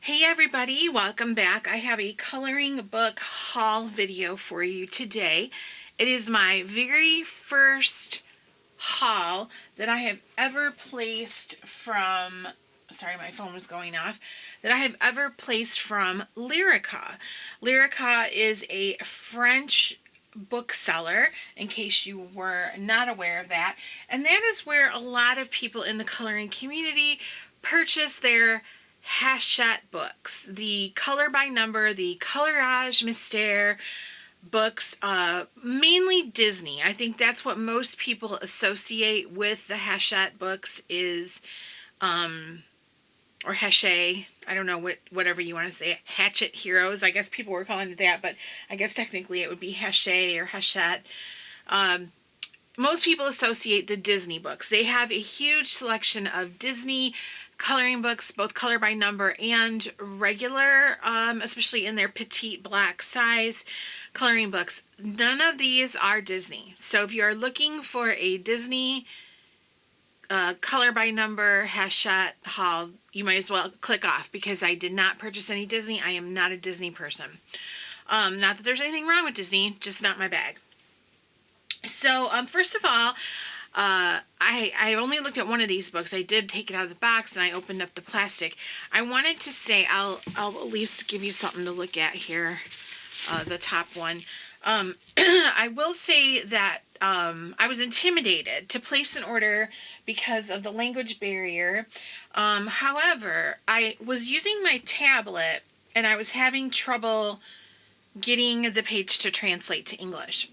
Hey everybody, welcome back. I have a coloring book haul video for you today. It is my very first haul that I have ever placed from, sorry my phone was going off, that I have ever placed from Lireka. Lireka is a French bookseller, in case you were not aware of that, and that is where a lot of people in the coloring community purchase their Hachette books, the color by number, the Coloriages, Mysteres books, mainly Disney. I think that's what most people associate with the Hachette books is, or Hachette, I don't know, whatever you want to say, Hachette Heroes. I guess people were calling it that, but I guess technically it would be Hachette or Hachette. Most people associate the Disney books. They have a huge selection of Disney coloring books, both color by number and regular, especially in their petite black size coloring books. None of these are Disney. So if you are looking for a Disney color by number Hachette haul, you might as well click off, because I did not purchase any Disney. I am not a Disney person. Not that there's anything wrong with Disney, just not my bag. So, first of all, I only looked at one of these books. I did take it out of the box and I opened up the plastic. I wanted to say, I'll at least give you something to look at here, the top one. I will say that I was intimidated to place an order because of the language barrier. However, I was using my tablet and I was having trouble getting the page to translate to English.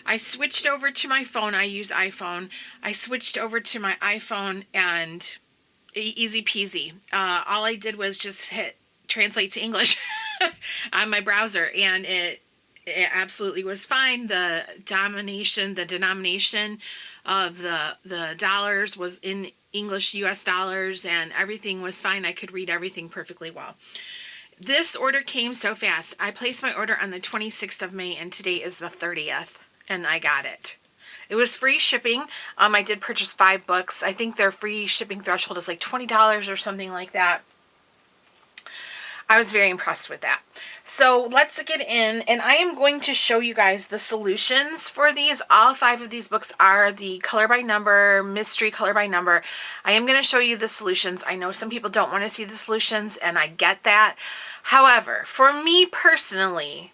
I switched over to my phone. I use iPhone. I switched over to my iPhone and easy peasy. All I did was just hit translate to English on my browser, and it absolutely was fine. The denomination of the dollars was in English US dollars, and everything was fine. I could read everything perfectly well. This order came so fast. I placed my order on the 26th of May, and today is the 30th. And I got it. It was free shipping. I did purchase 5 books. I think their free shipping threshold is like $20 or something like that. I was very impressed with that. So let's get in, and I am going to show you guys the solutions for these. All 5 of these books are the color by number, mystery color by number. I am going to show you the solutions. I know some people don't want to see the solutions, and I get that. However, for me personally,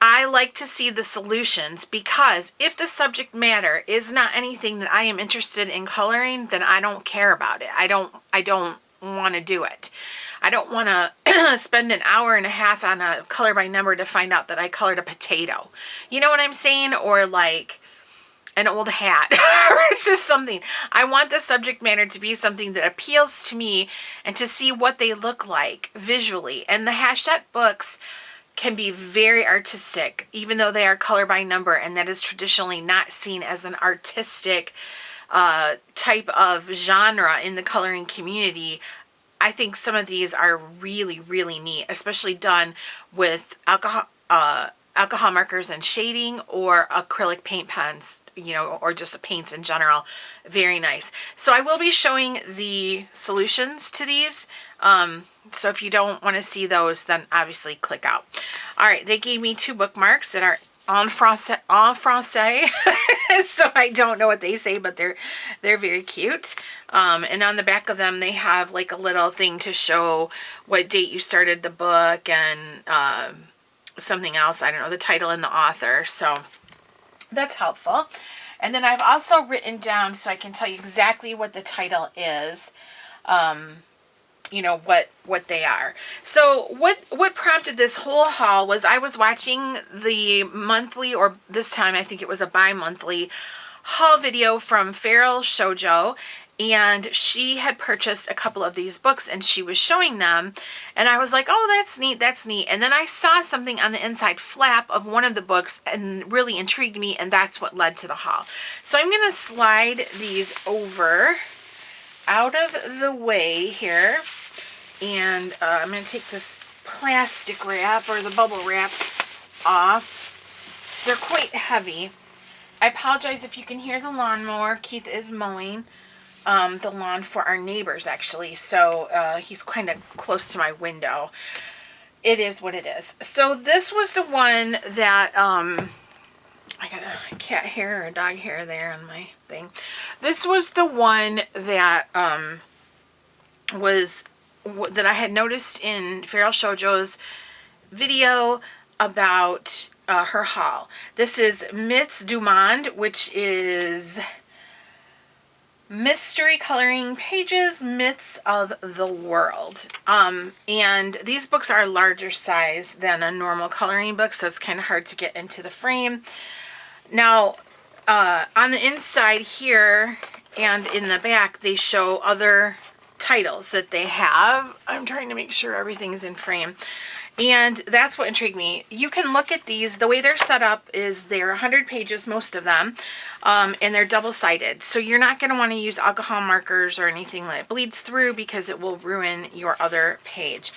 I like to see the solutions, because if the subject matter is not anything that I am interested in coloring, then I don't care about it. I don't want to do it. I don't want to spend an hour and a half on a color by number to find out that I colored a potato. You know what I'm saying? Or like an old hat. Or it's just something. I want the subject matter to be something that appeals to me and to see what they look like visually. And the Hachette books can be very artistic, even though they are color by number, and that is traditionally not seen as an artistic type of genre in the coloring community. I think some of these are really, really neat, especially done with alcohol markers and shading, or acrylic paint pens, you know, or just paints in general. Very nice. So I will be showing the solutions to these. So if you don't want to see those, then obviously click out. All right, they gave me 2 bookmarks that are en français, so I don't know what they say, but they're very cute. And on the back of them, they have like a little thing to show what date you started the book, and something else, I don't know, the title and the author. So that's helpful. And then I've also written down, so I can tell you exactly what the title is, you know, what they are. So what prompted this whole haul was I was watching the monthly, or this time I think it was a bi-monthly haul video from Feral Shoujo, and she had purchased a couple of these books and she was showing them, and I was like, oh, that's neat, that's neat. And then I saw something on the inside flap of one of the books and really intrigued me, and that's what led to the haul. So I'm going to slide these over out of the way here, and I'm going to take this plastic wrap, or the bubble wrap, off. They're quite heavy. I apologize if you can hear the lawnmower. Keith is mowing. the lawn for our neighbors, actually. So he's kind of close to my window. It is what it is. So this was the one that, I got a cat hair or a dog hair there on my thing. This was the one that, that I had noticed in Feral Shoujo's video about her haul. This is Myths du Monde, which is Mystery Coloring Pages, Myths of the World. And these books are larger size than a normal coloring book, so it's kind of hard to get into the frame. Now, on the inside here and in the back, they show other titles that they have. I'm trying to make sure everything's in frame. And that's what intrigued me. You can look at these. The way they're set up is they're 100 pages, most of them, and they're double-sided. So you're not going to want to use alcohol markers or anything that bleeds through because it will ruin your other page.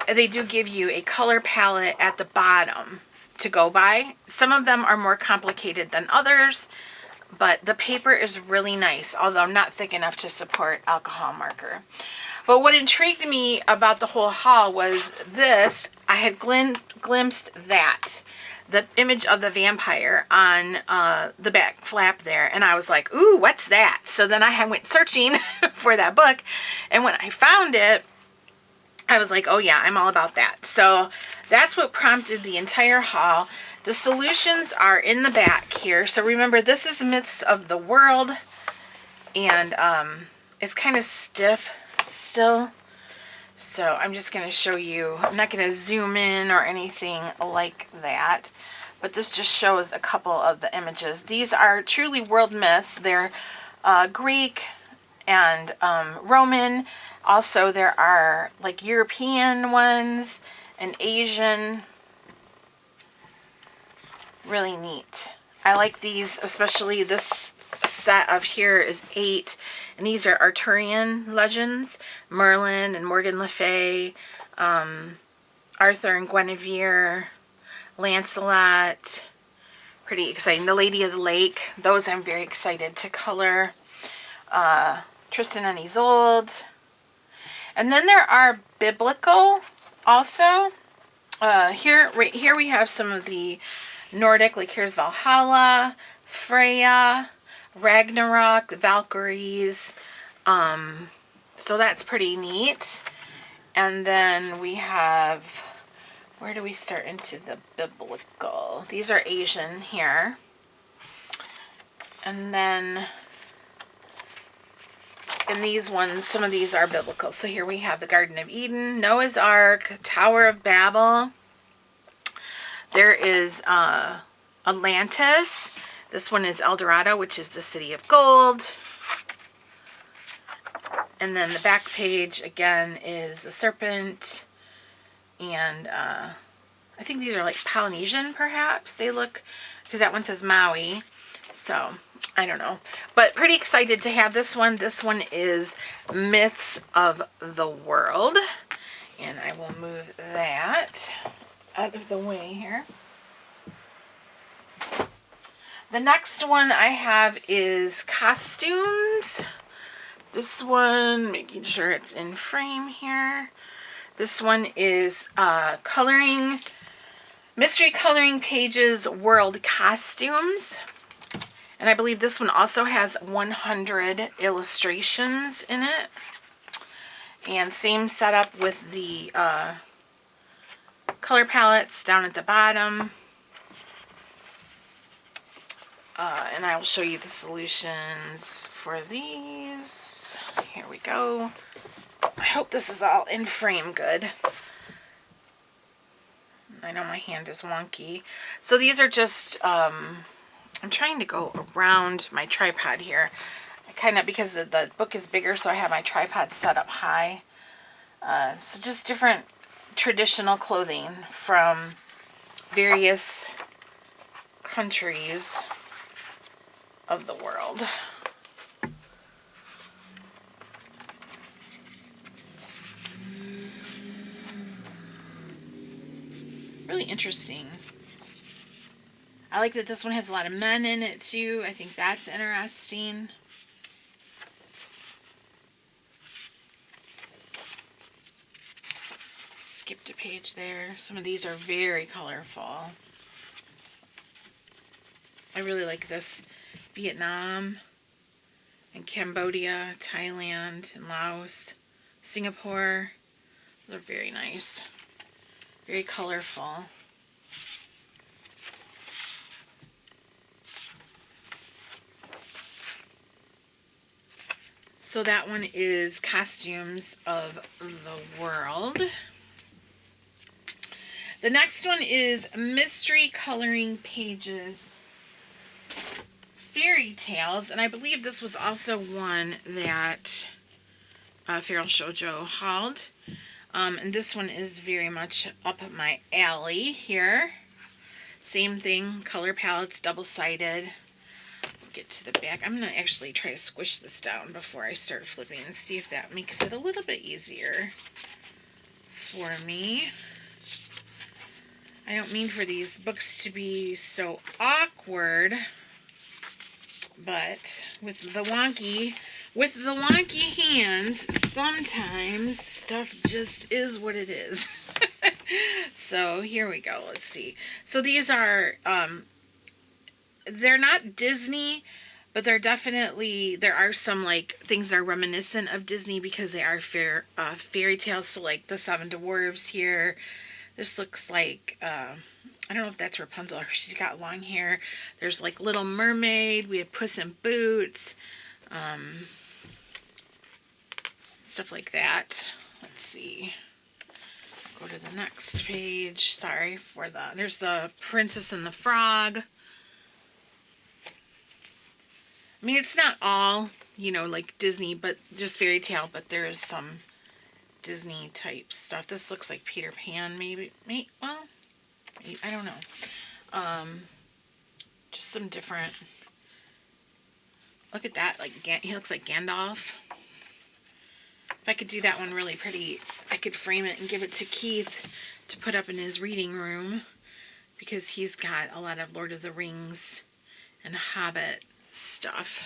They do give you a color palette at the bottom to go by. Some of them are more complicated than others, but the paper is really nice, although not thick enough to support alcohol marker. But what intrigued me about the whole haul was this. I had glimpsed that, the image of the vampire on the back flap there, and I was like, ooh, what's that? So then I went searching for that book, and when I found it, I was like, oh yeah, I'm all about that. So that's what prompted the entire haul. The solutions are in the back here. So remember, this is Myths of the World, and it's kind of stiff still. So I'm just going to show you. I'm not going to zoom in or anything like that, but this just shows a couple of the images. These are truly world myths. They're Greek and Roman. Also, there are like European ones and Asian. Really neat. I like these, especially this set of here is 8, and these are Arthurian legends, Merlin and Morgan Le Fay, Arthur and Guinevere, Lancelot. Pretty exciting. The Lady of the Lake, those I'm very excited to color. Tristan and Isolde. And then there are biblical also. Right here we have some of the Nordic, like here's Valhalla, Freya, Ragnarok, the Valkyries. So that's pretty neat. And then we have, where do we start into the biblical? These are Asian here. And then in these ones, some of these are biblical. So here we have the Garden of Eden, Noah's Ark, Tower of Babel. There is Atlantis. This one is El Dorado, which is the city of gold. And then the back page, again, is the serpent. And I think these are like Polynesian, perhaps. They look, because that one says Maui. So, I don't know. But pretty excited to have this one. This one is Myths of the World. And I will move that out of the way here. The next one I have is Costumes. This one, making sure it's in frame here. This one is Mystery Coloring Pages World Costumes. And I believe this one also has 100 illustrations in it. And same setup with the color palettes down at the bottom. And I will show you the solutions for these. Here we go. I hope this is all in frame good. I know my hand is wonky. So these are just, I'm trying to go around my tripod here. Kind of, because the book is bigger, so I have my tripod set up high. So just different traditional clothing from various countries of the world. Really interesting. I like that this one has a lot of men in it too. I think that's interesting. skipped a page there. Some of these are very colorful. I really like this. Vietnam and Cambodia, Thailand and Laos, Singapore. Those are very nice. Very colorful. So that one is Costumes of the World. The next one is Mystery Coloring Pages Fairy Tales, and I believe this was also one that Feral Shoujo hauled. And this one is very much up my alley here. Same thing, color palettes, double-sided. Get to the back. I'm going to actually try to squish this down before I start flipping and see if that makes it a little bit easier for me. I don't mean for these books to be so awkward, but with the wonky hands, sometimes stuff just is what it is. So here we go. Let's see. So these are they're not Disney, but they're definitely, there are some like things that are reminiscent of Disney because they are fairy tales. So like the Seven Dwarves here. This looks like, I don't know if that's Rapunzel or she's got long hair. There's like Little Mermaid. We have Puss in Boots. Stuff like that. Let's see. Go to the next page. Sorry for the, there's the Princess and the Frog. I mean, it's not all, you know, like Disney, but just fairy tale, but there is some Disney type stuff. This looks like Peter Pan, maybe well, maybe, I don't know. Just some different, look at that, like, he looks like Gandalf. If I could do that one really pretty, I could frame it and give it to Keith to put up in his reading room, because he's got a lot of Lord of the Rings and Hobbit stuff.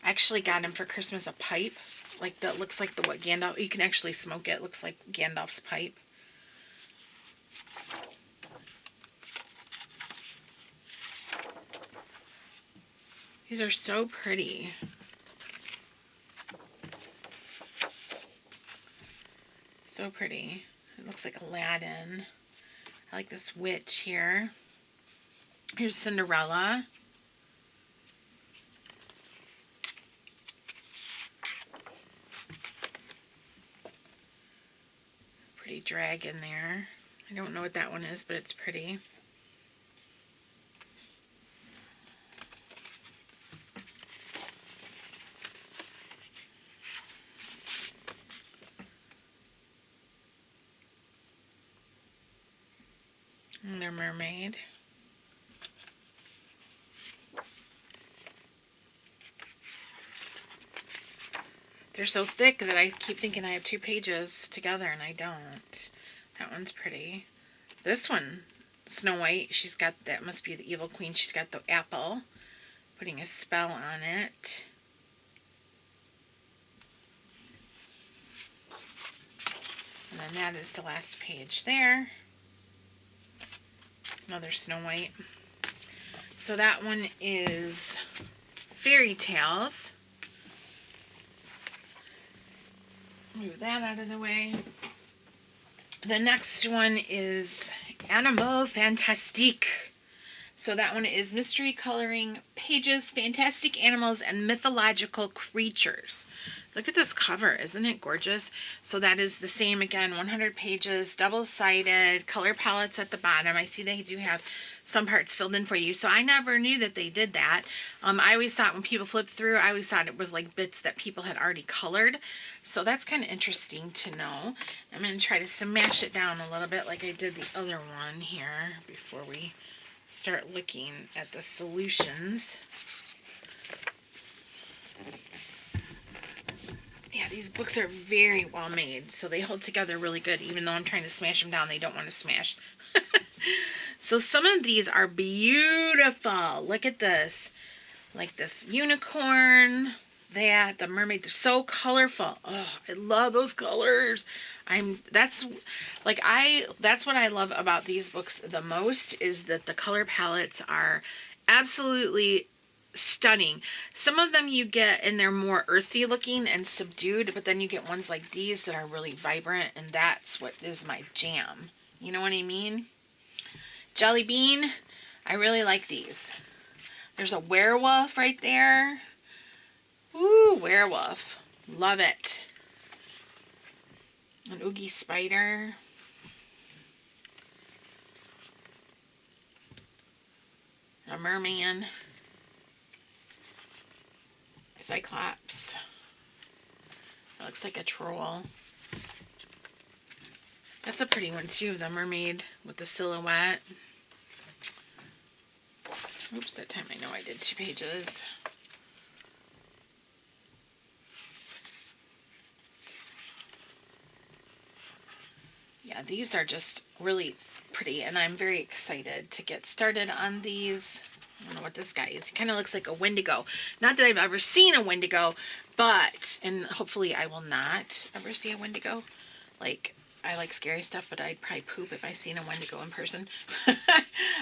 I actually got him for Christmas a pipe, like that looks like the what Gandalf, you can actually smoke it, looks like Gandalf's pipe. These are so pretty. So pretty. It looks like Aladdin. I like this witch here. Here's Cinderella. Pretty dragon there. I don't know what that one is, but it's pretty. And their mermaid. They're so thick that I keep thinking I have two pages together and I don't. That one's pretty. This one, Snow White, she's got, that must be the evil queen. She's got the apple, putting a spell on it. And then that is the last page there. Another Snow White. So that one is Fairy Tales. Move that out of the way. The next one is Animal Fantastique. So that one is Mystery Coloring Pages, Fantastic Animals and Mythological Creatures. Look at this cover. Isn't it gorgeous? So that is the same again, 100 pages, double-sided, color palettes at the bottom. I see they do have some parts filled in for you. So I never knew that they did that. I always thought when people flipped through, I always thought it was like bits that people had already colored. So that's kind of interesting to know. I'm going to try to smash it down a little bit like I did the other one here before we start looking at the solutions. Yeah, these books are very well made, so they hold together really good. Even though I'm trying to smash them down, they don't want to smash. So some of these are beautiful. Look at this. Like this unicorn. that, the mermaid, they're so colorful. Oh, I love those colors. That's what I love about these books the most, is that the color palettes are absolutely stunning. Some of them you get and they're more earthy looking and subdued, but then you get ones like these that are really vibrant, and that's what is my jam. You know what I mean? Jelly Bean, I really like these. There's a werewolf right there. Ooh, werewolf. Love it. An Oogie Spider. A merman. Cyclops. That looks like a troll. That's a pretty one too, the mermaid with the silhouette. Oops, that time I know I did 2 pages. Yeah, these are just really pretty, and I'm very excited to get started on these. I don't know what this guy is. He kind of looks like a Wendigo. Not that I've ever seen a Wendigo, but, and hopefully I will not ever see a Wendigo. Like, I like scary stuff, but I'd probably poop if I seen a Wendigo in person.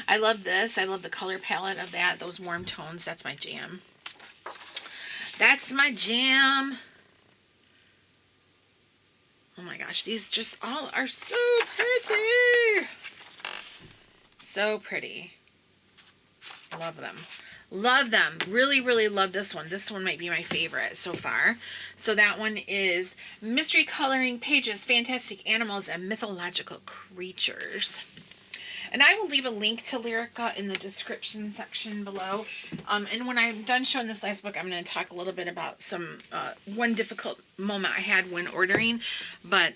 I love this. I love the color palette of that. Those warm tones. That's my jam. That's my jam. Oh my gosh, these just all are so pretty. So pretty. Love them. Love them. Really, really love this one. This one might be my favorite so far. So that one is Mystery Coloring Pages, Fantastic Animals and Mythological Creatures. And I will leave a link to Lireka in the description section below. And when I'm done showing this last book, I'm going to talk a little bit about some one difficult moment I had when ordering. But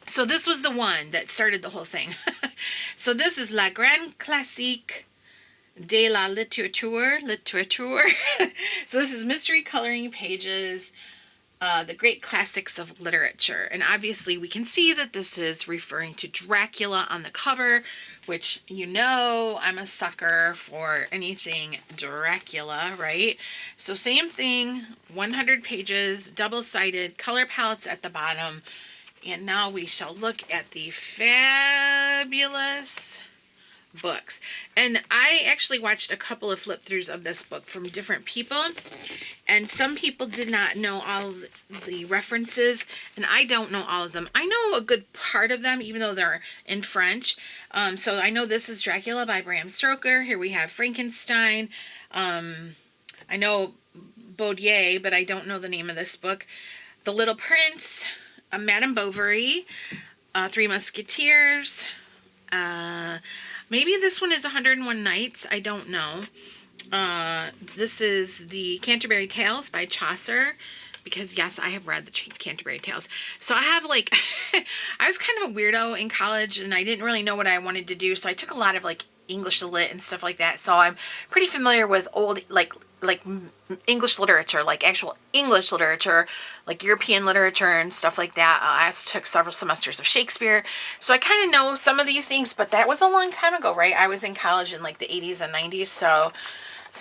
so this was the one that started the whole thing. So this is La Grande Classique de la Littérature. So this is Mystery Coloring Pages, the Great Classics of Literature. And obviously we can see that this is referring to Dracula on the cover, which, you know, I'm a sucker for anything Dracula, right? So same thing, 100 pages, double-sided, color palettes at the bottom. And now we shall look at the fabulous books. And I actually watched a couple of flip throughs of this book from different people, and some people did not know all of the references, and I don't know all of them. I know a good part of them, even though they're in French. So I know this is Dracula by Bram Stoker. Here we have Frankenstein. I know Baudier, but I don't know the name of this book. The Little Prince, Madame Bovary, Three Musketeers. Maybe this one is 101 Nights. I don't know. This is the Canterbury Tales by Chaucer, because yes, I have read the Canterbury Tales. So I have like, I was kind of a weirdo in college, and I didn't really know what I wanted to do. So I took a lot of like English Lit and stuff like that. So I'm pretty familiar with old, like English literature, like actual English literature, like European literature and stuff like that. I also took several semesters of Shakespeare, so I kind of know some of these things, but that was a long time ago, right? I was in college in like the 80s and 90s, so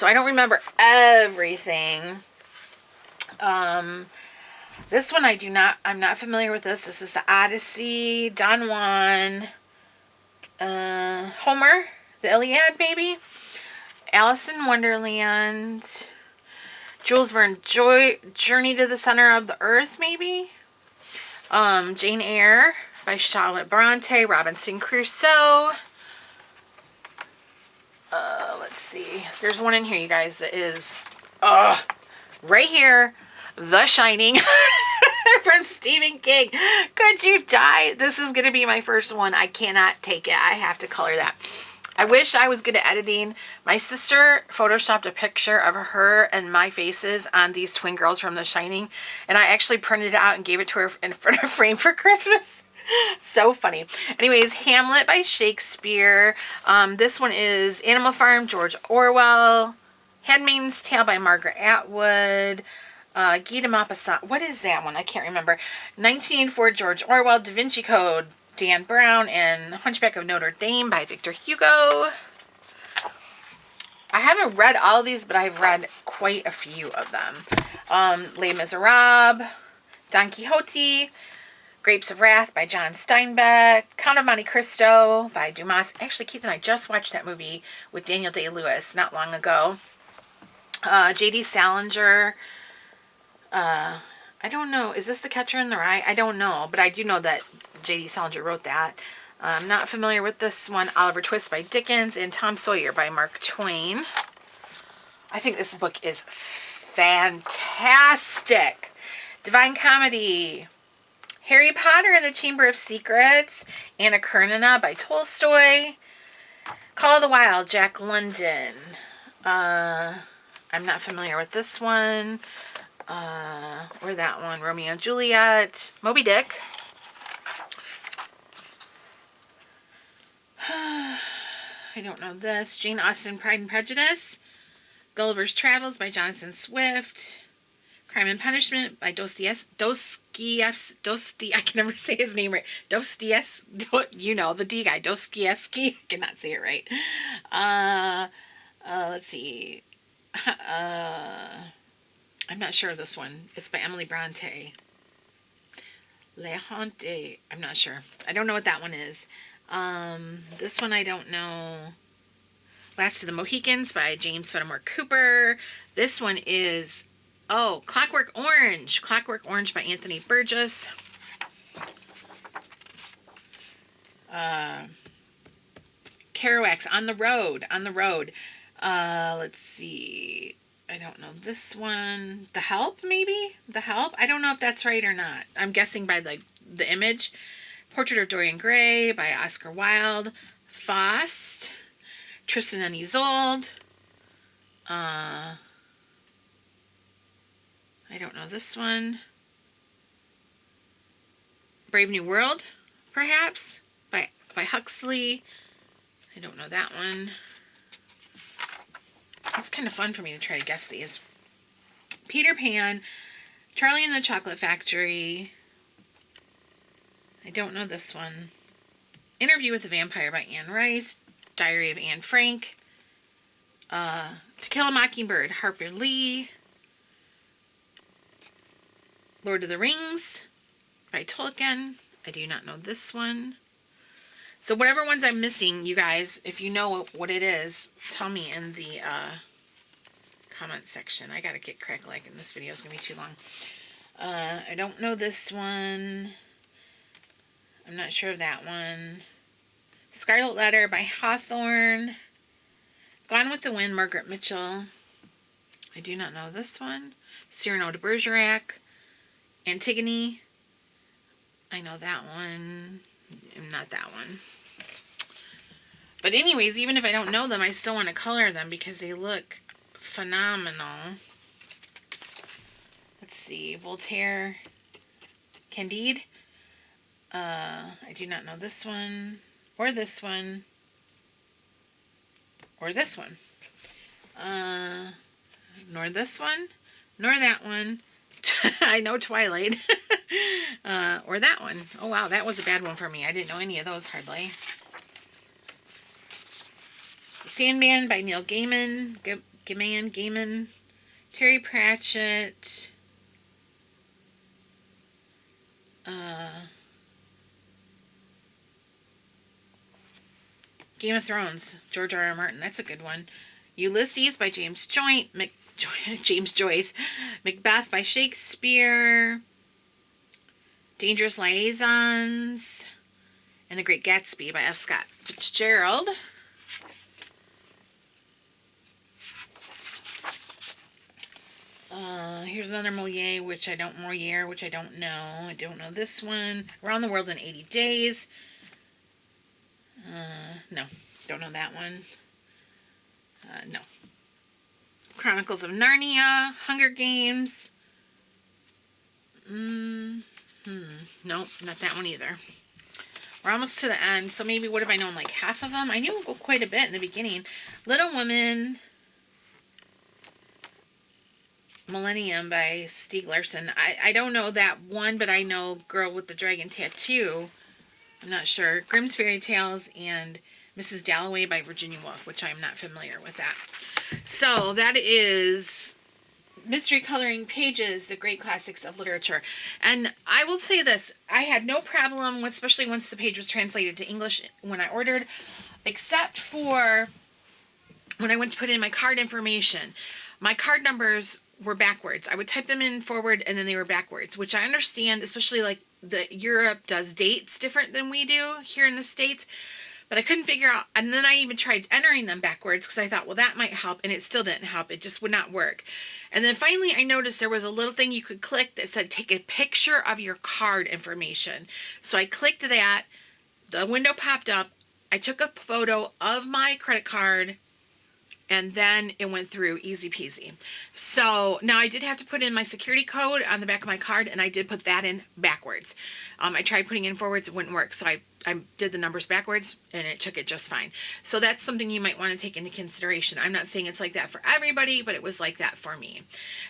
I don't remember everything. This one I'm not familiar with this. This is the Odyssey, Don Juan, Homer, the Iliad, maybe? Alice in Wonderland, Jules Verne, Journey to the Center of the Earth, maybe? Jane Eyre by Charlotte Bronte, Robinson Crusoe. Let's see. There's one in here, you guys, that is, right here, The Shining from Stephen King. Could you die? This is going to be my first one. I cannot take it. I have to color that. I wish I was good at editing. My sister photoshopped a picture of her and my faces on these twin girls from The Shining, and I actually printed it out and gave it to her in front of a frame for Christmas. So funny. Anyways, Hamlet by Shakespeare. This one is Animal Farm, George Orwell. Handmaid's Tale by Margaret Atwood. Guy de Maupassant. What is that one? I can't remember. 1984, George Orwell. Da Vinci Code, Dan Brown, and Hunchback of Notre Dame by Victor Hugo. I haven't read all of these, but I've read quite a few of them. Les Miserables, Don Quixote, Grapes of Wrath by John Steinbeck, Count of Monte Cristo by Dumas. Actually, Keith and I just watched that movie with Daniel Day-Lewis not long ago. J.D. Salinger. I don't know. Is this The Catcher in the Rye? I don't know, but I do know that J.D. Salinger wrote that. I'm not familiar with this one. Oliver Twist by Dickens and Tom Sawyer by Mark Twain. I think this book is fantastic. Divine Comedy. Harry Potter and the Chamber of Secrets. Anna Karenina by Tolstoy. Call of the Wild, Jack London. I'm not familiar with this one. Or that one. Romeo and Juliet. Moby Dick. I don't know this. Jane Austen, Pride and Prejudice. Gulliver's Travels by Jonathan Swift. Crime and Punishment by Dostoevsky. I can never say his name right. Dostoevsky, you know, the D guy. Dostoevsky. I cannot say it right. Let's see. I'm not sure of this one. It's by Emily Bronte. Le Honte. I'm not sure. I don't know what that one is. This one I don't know. Last of the Mohicans by James Fenimore Cooper. This one is, Clockwork Orange. Clockwork Orange by Anthony Burgess. Kerouac's On the Road. Let's see. I don't know this one. The Help, maybe? The Help? I don't know if that's right or not. I'm guessing by the image. Portrait of Dorian Gray by Oscar Wilde. Faust. Tristan and Isolde. I don't know this one. Brave New World, perhaps, by Huxley. I don't know that one. It's kind of fun for me to try to guess these. Peter Pan, Charlie and the Chocolate Factory. I don't know this one. Interview with the Vampire by Anne Rice. Diary of Anne Frank. To Kill a Mockingbird, Harper Lee. Lord of the Rings by Tolkien. I do not know this one. So whatever ones I'm missing, you guys, if you know what it is, tell me in the comment section. I gotta get crack-like and this video is gonna be too long. I don't know this one. I'm not sure of that one. Scarlet Letter by Hawthorne. Gone with the Wind, Margaret Mitchell. I do not know this one. Cyrano de Bergerac. Antigone. I know that one. Not that one. But anyways, even if I don't know them, I still want to color them because they look phenomenal. Let's see. Voltaire. Candide. I do not know this one. Or this one. Or this one. Nor this one. Nor that one. I know Twilight. Or that one. Oh wow, that was a bad one for me. I didn't know any of those hardly. Sandman by Neil Gaiman. Gaiman. Terry Pratchett. Game of Thrones, George R.R. Martin. That's a good one. Ulysses by James Joyce. Macbeth by Shakespeare. Dangerous Liaisons. And The Great Gatsby by F. Scott Fitzgerald. Here's another Molière, which I don't know. I don't know this one. Around the World in 80 Days. No, don't know that one. No. Chronicles of Narnia, Hunger Games. Nope, not that one either. We're almost to the end, so maybe what have I known, like half of them? I knew quite a bit in the beginning. Little Women, Millennium by Stieg Larsson. I don't know that one, but I know Girl with the Dragon Tattoo. I'm not sure. Grimm's Fairy Tales and Mrs. Dalloway by Virginia Woolf, which I'm not familiar with that. So that is Mystery Coloring Pages, the Great Classics of Literature. And I will say this, I had no problem, especially once the page was translated to English when I ordered, except for when I went to put in my card information. My card numbers were backwards. I would type them in forward and then they were backwards, which I understand, especially like Europe does dates different than we do here in the States. But I couldn't figure out, and then I even tried entering them backwards because I thought, well, that might help, and it still didn't help. It just would not work. And then finally I noticed there was a little thing you could click that said take a picture of your card information. So I clicked that, the window popped up, I took a photo of my credit card, and then it went through easy peasy. So now I did have to put in my security code on the back of my card, and I did put that in backwards. I tried putting in forwards, it wouldn't work, so I did the numbers backwards, and it took it just fine. So that's something you might want to take into consideration. I'm not saying it's like that for everybody, but it was like that for me.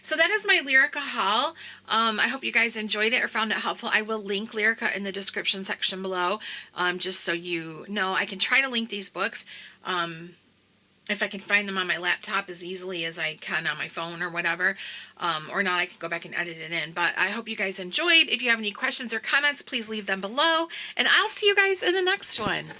So that is my Lireka haul. I hope you guys enjoyed it or found it helpful. I will link Lireka in the description section below, just so you know. I can try to link these books. If I can find them on my laptop as easily as I can on my phone or whatever, or not, I can go back and edit it in. But I hope you guys enjoyed. If you have any questions or comments, please leave them below, and I'll see you guys in the next one.